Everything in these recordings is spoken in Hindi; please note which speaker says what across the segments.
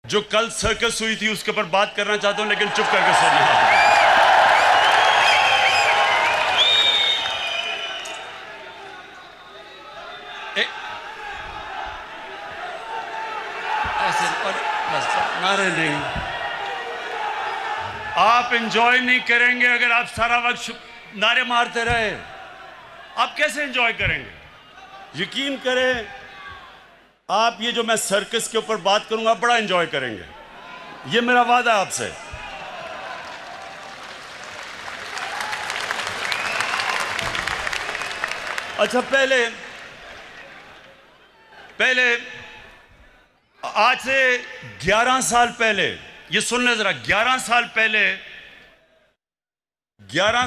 Speaker 1: जो कल सर्कस हुई थी उसके ऊपर बात करना चाहता हूं, लेकिन चुप करके सुनिए। ऐसे और बस नारे नहीं, आप एंजॉय नहीं करेंगे अगर आप सारा वक्त नारे मारते रहे। आप कैसे एंजॉय करेंगे? यकीन करें, आप ये जो मैं सर्कस के ऊपर बात करूंगा बड़ा एंजॉय करेंगे, ये मेरा वादा है आपसे। अच्छा, पहले आज से 11 साल पहले, ये सुन ले जरा, 11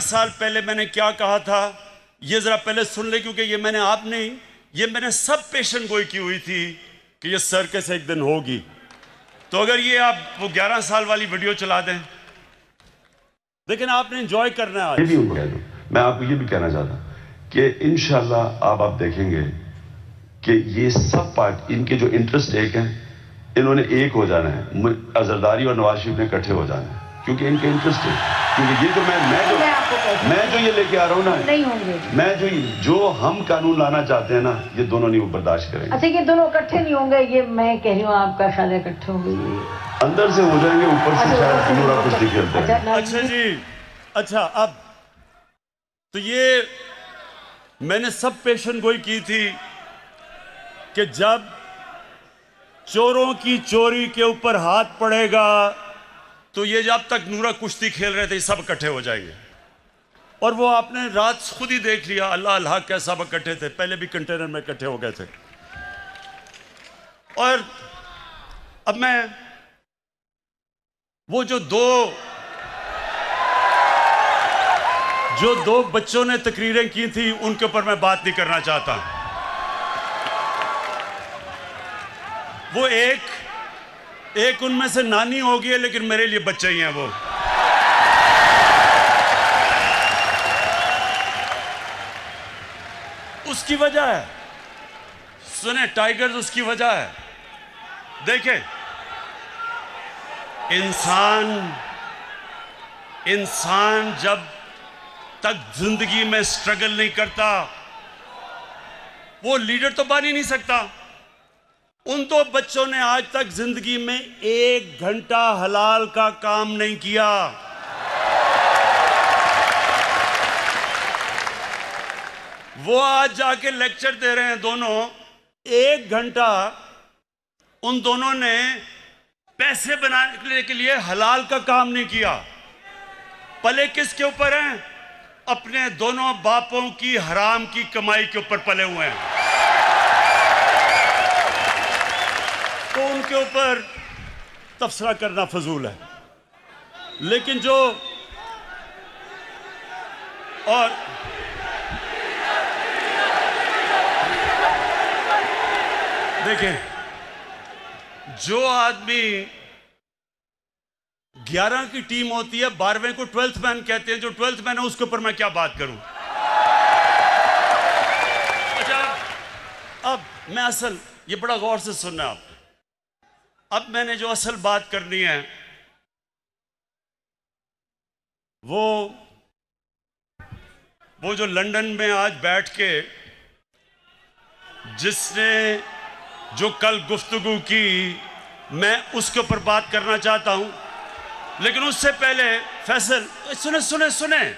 Speaker 1: साल पहले मैंने क्या कहा था, ये जरा पहले सुन ले, क्योंकि ये मैंने आप नहीं, ये मैंने सब पेशन गोई की हुई थी कि ये सर्कस एक दिन होगी। तो अगर ये आप वो 11 साल वाली वीडियो चला दें, लेकिन आपने एंजॉय करना है।
Speaker 2: ये भी मैं आपको ये भी कहना चाहता हूं कि इंशाल्लाह आप देखेंगे कि ये सब पार्ट, इनके जो इंटरेस्ट एक हैं, इन्होंने एक हो जाना है। अजरदारी और नवाज शरीफ ने इकट्ठे हो जाना है, क्योंकि इनके इंटरेस्ट है। क्योंकि ये जो मैं जो ये लेके आ रहा हूँ ना,
Speaker 3: नहीं होंगे,
Speaker 2: मैं जो हम कानून लाना चाहते हैं ना, ये दोनों नहीं बर्दाश्त करेंगे।
Speaker 3: अच्छा, ये दोनों इकट्ठे नहीं होंगे, ये मैं कह रही हूँ, आपका ख्याल है इकट्ठे होंगे?
Speaker 2: अंदर से हो जाएंगे, ऊपर से शायद पूरा कुछ निकलता है।
Speaker 1: अच्छा जी, अच्छा, अब तो ये मैंने सब पेशन गोई की थी कि जब चोरों की चोरी के ऊपर हाथ पड़ेगा तो ये जब तक नूरा कुश्ती खेल रहे थे सब इकट्ठे हो जाएंगे। और वो आपने रात खुद ही देख लिया, अल्लाह अल्लाह कैसा सब इकट्ठे थे, पहले भी कंटेनर में इकट्ठे हो गए थे। और अब मैं वो जो दो बच्चों ने तकरीरें की थी उनके ऊपर मैं बात नहीं करना चाहता। वो एक उनमें से नानी होगी है, लेकिन मेरे लिए बच्चे ही हैं वो। उसकी वजह है, सुने टाइगर्स, उसकी वजह है। देखें, इंसान जब तक जिंदगी में स्ट्रगल नहीं करता वो लीडर तो बन ही नहीं सकता। उन दो बच्चों ने आज तक जिंदगी में 1 घंटा हलाल का काम नहीं किया। वो आज जाके लेक्चर दे रहे हैं दोनों। 1 घंटा उन दोनों ने पैसे बनाने के लिए हलाल का काम नहीं किया। पले किसके ऊपर हैं? अपने दोनों बापों की हराम की कमाई के ऊपर पले हुए हैं। तो उनके ऊपर तबसरा करना फजूल है। लेकिन जो और देखें, जो आदमी 11 की टीम होती है, 12वें को 12th मैन कहते हैं, जो 12th मैन है उसके ऊपर मैं क्या बात करूं। अच्छा, अब मैं असल, ये बड़ा गौर से सुनना आप। अब मैंने जो असल बात करनी है वो जो लंदन में आज बैठ के जिसने जो कल गुफ्तगू की, मैं उसके ऊपर बात करना चाहता हूं। लेकिन उससे पहले फैसल, सुने,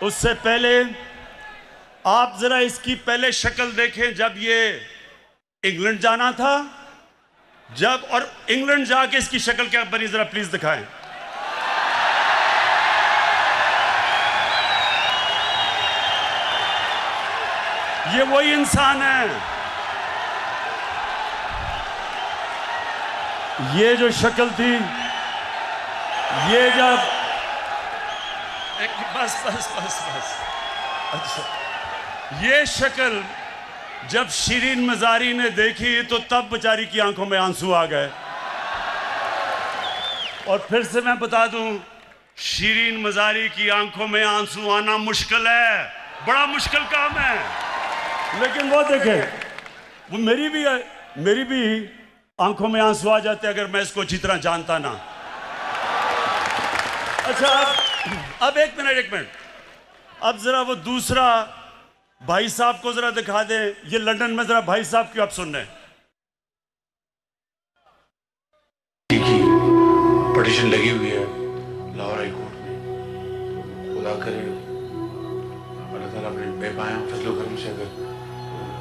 Speaker 1: उससे पहले आप जरा इसकी पहले शक्ल देखें। जब ये इंग्लैंड जाना था, जब, और इंग्लैंड जाके इसकी शक्ल क्या बनी, जरा प्लीज दिखाएं। ये वही इंसान है। ये जो शक्ल थी, ये जब बस अच्छा, ये शक्ल जब शिरीन मजारी ने देखी तो तब बेचारी की आंखों में आंसू आ गए। और फिर से मैं बता दूं, शिरीन मजारी की आंखों में आंसू आना मुश्किल है, बड़ा मुश्किल काम है। लेकिन वो देखें, वो मेरी भी आंखों में आंसू आ जाते अगर मैं इसको अच्छी तरह जानता ना। अच्छा, अब एक मिनट, अब जरा वो दूसरा भाई साहब को जरा दिखा दें। ये लंदन में जरा भाई साहब क्यों आप सुन रहे हैं?
Speaker 4: पटिशन लगी हुई है लाहौर हाई कोर्ट में। खुदा करे अल्लाह ताला अपने बेपाया फजलो करम से अगर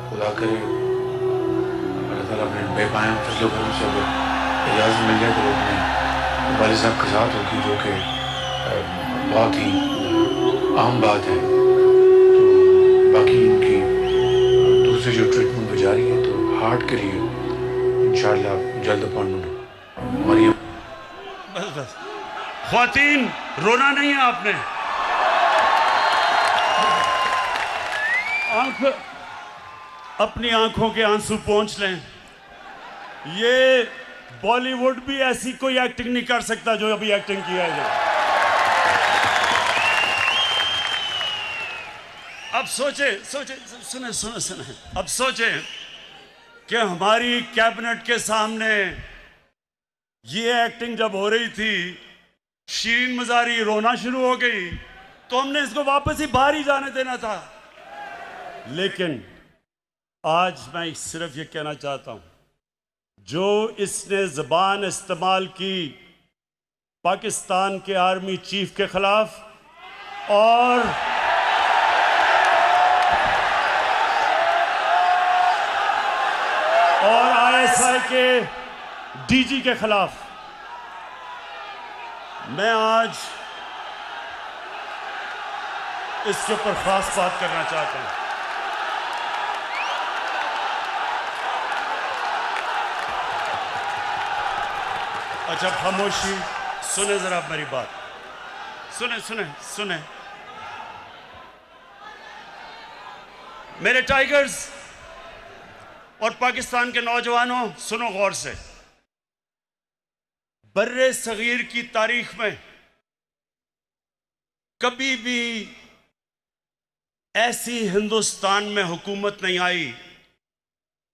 Speaker 4: खुदा करे अल्लाह ताला अपने बेपाया फजलो करम से अगर इजाज़त मिल जाए तो अपने वालिद साहब के साथ होगी, जो कि बहुत ही आम बात है। तो बाकी इनकी दूसरी जो ट्रीटमेंट हो जा रही है तो हार्ट के लिए इंशाअल्लाह जल्द अपॉइंटमेंट मरियम।
Speaker 1: बस ख्वातीन, रोना नहीं है आपने। अपनी आंखों के आंसू पोंछ लें। ये बॉलीवुड भी ऐसी कोई एक्टिंग नहीं कर सकता जो अभी एक्टिंग किया है। अब सोचे सुने, अब सोचे कि हमारी कैबिनेट के सामने ये एक्टिंग जब हो रही थी, शीरीन मजारी रोना शुरू हो गई, तो हमने इसको वापस ही बाहर ही जाने देना था। लेकिन आज मैं सिर्फ ये कहना चाहता हूं, जो इसने ज़बान इस्तेमाल की पाकिस्तान के आर्मी चीफ के खिलाफ और ISI के डीजी के खिलाफ, मैं आज इसके ऊपर खास बात करना चाहता हूं। अच्छा, खामोशी, सुने जरा मेरी बात, सुने मेरे टाइगर्स और पाकिस्तान के नौजवानों, सुनो गौर से। बर्रे सगीर की तारीख में कभी भी ऐसी हिंदुस्तान में हुकूमत नहीं आई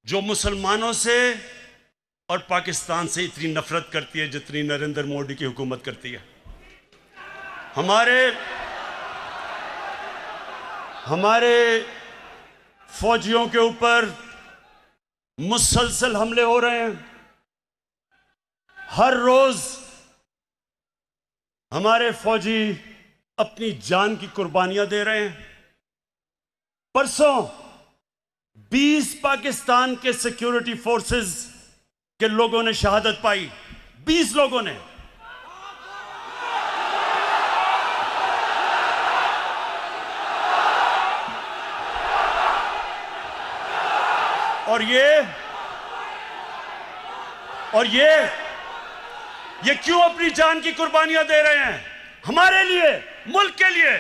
Speaker 1: जो मुसलमानों से और पाकिस्तान से इतनी नफरत करती है जितनी नरेंद्र मोदी की हुकूमत करती है। हमारे फौजियों के ऊपर मुसलसल हमले हो रहे हैं। हर रोज हमारे फौजी अपनी जान की कुर्बानियां दे रहे हैं। परसों 20 पाकिस्तान के सिक्योरिटी फोर्सेस के लोगों ने शहादत पाई, 20 लोगों ने। और ये क्यों अपनी जान की कुर्बानियां दे रहे हैं? हमारे लिए, मुल्क के लिए।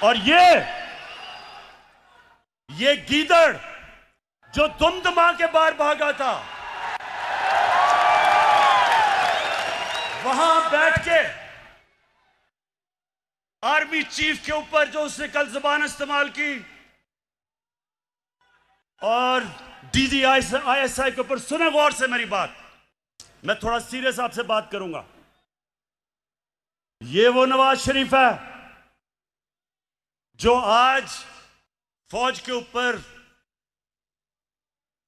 Speaker 1: और ये गीदड़ जो दुमदमा के बाहर भागा था, वहां बैठ के आर्मी चीफ के ऊपर जो उसने कल जुबान इस्तेमाल की और डीजी ISI के ऊपर, सुने गौर से मेरी बात, मैं थोड़ा सीरियस आपसे बात करूंगा। ये वो नवाज शरीफ है जो आज फौज के ऊपर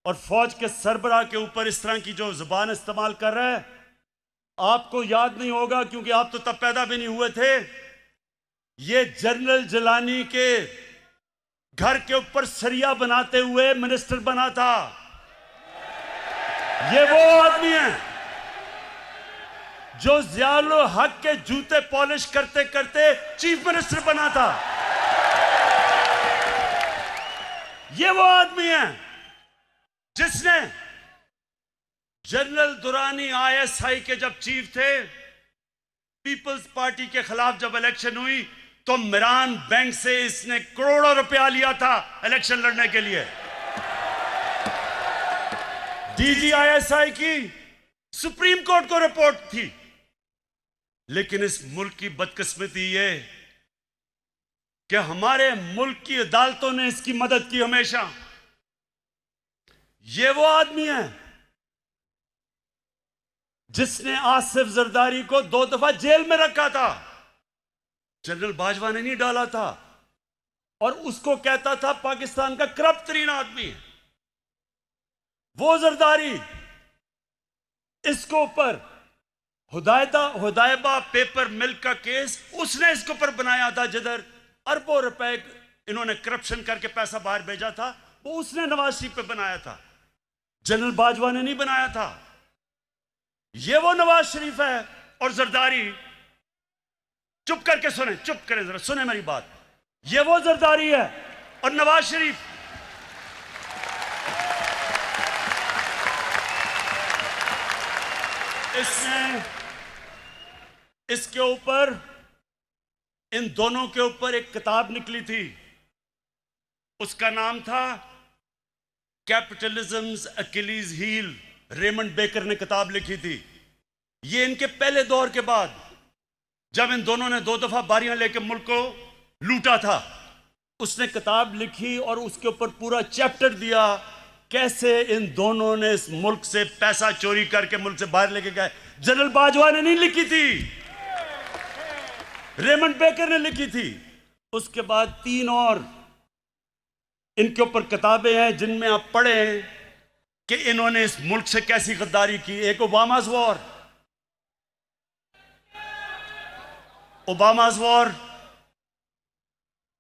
Speaker 1: और फौज के सरबराह के ऊपर इस तरह की जो जुबान इस्तेमाल कर रहा है। आपको याद नहीं होगा क्योंकि आप तो तब पैदा भी नहीं हुए थे। ये जनरल जिलानी के घर के ऊपर सरिया बनाते हुए मिनिस्टर बना था। ये वो आदमी है जो ज़ियाउल हक के जूते पॉलिश करते करते चीफ मिनिस्टर बना था। ये वो आदमी है जिसने जनरल दुरानी ISI के जब चीफ थे, पीपल्स पार्टी के खिलाफ जब इलेक्शन हुई तो मिरान बैंक से इसने करोड़ों रुपया लिया था इलेक्शन लड़ने के लिए। डीजी ISI की सुप्रीम कोर्ट को रिपोर्ट थी। लेकिन इस मुल्क की बदकिस्मती ये कि हमारे मुल्क की अदालतों ने इसकी मदद की हमेशा। ये वो आदमी है जिसने आसिफ जरदारी को 2 दफा जेल में रखा था। जनरल बाजवा ने नहीं डाला था, और उसको कहता था पाकिस्तान का करप्ट तरीन आदमी है वो जरदारी। इसको ऊपर हुदायबा पेपर मिल्क का केस उसने इसके ऊपर बनाया था, जिधर अरबों रुपए इन्होंने करप्शन करके पैसा बाहर भेजा था, वो उसने नवाज शरीफ पे बनाया था, जनरल बाजवा ने नहीं बनाया था। ये वो नवाज शरीफ है। और जरदारी, चुप करके सुने, चुप करें जरा, सुने मेरी बात। ये वो जरदारी है और नवाज शरीफ इसने इसके ऊपर, इन दोनों के ऊपर एक किताब निकली थी, उसका नाम था कैपिटलिज्म्स अकिलीज हील। रेमंड बेकर ने किताब लिखी थी। ये इनके पहले दौर के बाद, जब इन दोनों ने 2 दफा बारियां लेकर मुल्क को लूटा था, उसने किताब लिखी और उसके ऊपर पूरा चैप्टर दिया कैसे इन दोनों ने इस मुल्क से पैसा चोरी करके मुल्क से बाहर लेके गए। जनरल बाजवा ने नहीं लिखी थी, रेमंड बेकर ने लिखी थी। उसके बाद 3 और इनके ऊपर किताबें हैं जिनमें आप पढ़ें कि इन्होंने इस मुल्क से कैसी गद्दारी की। एक ओबामा's वॉर, ओबामा's वॉर,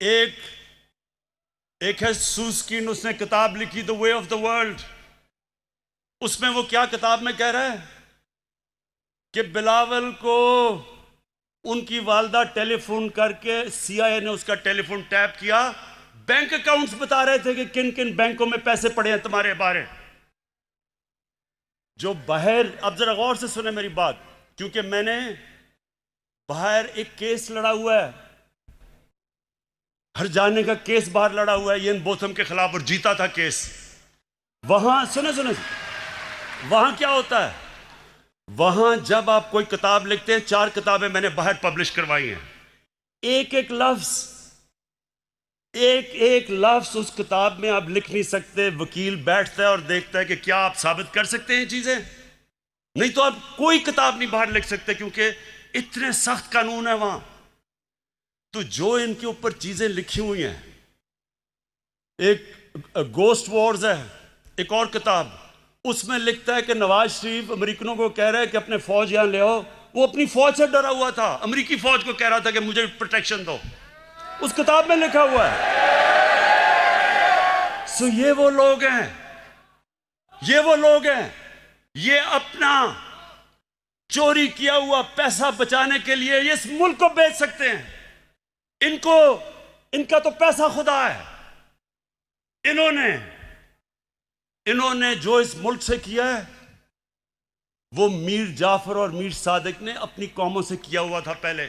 Speaker 1: एक है सूस्किन, उसने किताब लिखी the way of the world. उसमें वो क्या किताब में कह रहा है कि बिलावल को उनकी वालदा टेलीफोन करके, CIA ने उसका टेलीफोन टैप किया, बैंक अकाउंट्स बता रहे थे कि किन किन बैंकों में पैसे पड़े हैं तुम्हारे बारे। जो बाहर, अब जरा गौर से सुने मेरी बात, क्योंकि मैंने बाहर एक केस लड़ा हुआ है, हर जाने का केस बाहर लड़ा हुआ है इयान बोथम के खिलाफ, और जीता था केस। वहां सुने वहां क्या होता है, वहां जब आप कोई किताब लिखते हैं, 4 किताबें मैंने बाहर पब्लिश करवाई हैं, एक एक लफ्ज उस किताब में आप लिख नहीं सकते। वकील बैठता है और देखता है कि क्या आप साबित कर सकते हैं चीजें, नहीं तो आप कोई किताब नहीं बाहर लिख सकते, क्योंकि इतने सख्त कानून है वहां। तो जो इनके ऊपर चीजें लिखी हुई हैं, एक गोस्ट वॉर्स है, एक और किताब, उसमें लिखता है कि नवाज शरीफ अमेरिकनों को कह रहा है कि अपने फौज यहां ले आओ। वो अपनी फौज से डरा हुआ था, अमेरिकी फौज को कह रहा था कि मुझे प्रोटेक्शन दो, उस किताब में लिखा हुआ है। सो ये वो लोग हैं, ये अपना चोरी किया हुआ पैसा बचाने के लिए ये इस मुल्क को बेच सकते हैं। इनका तो पैसा खुदा है। इन्होंने जो इस मुल्क से किया है वो मीर जाफर और मीर सादिक ने अपनी कौमों से किया हुआ था पहले।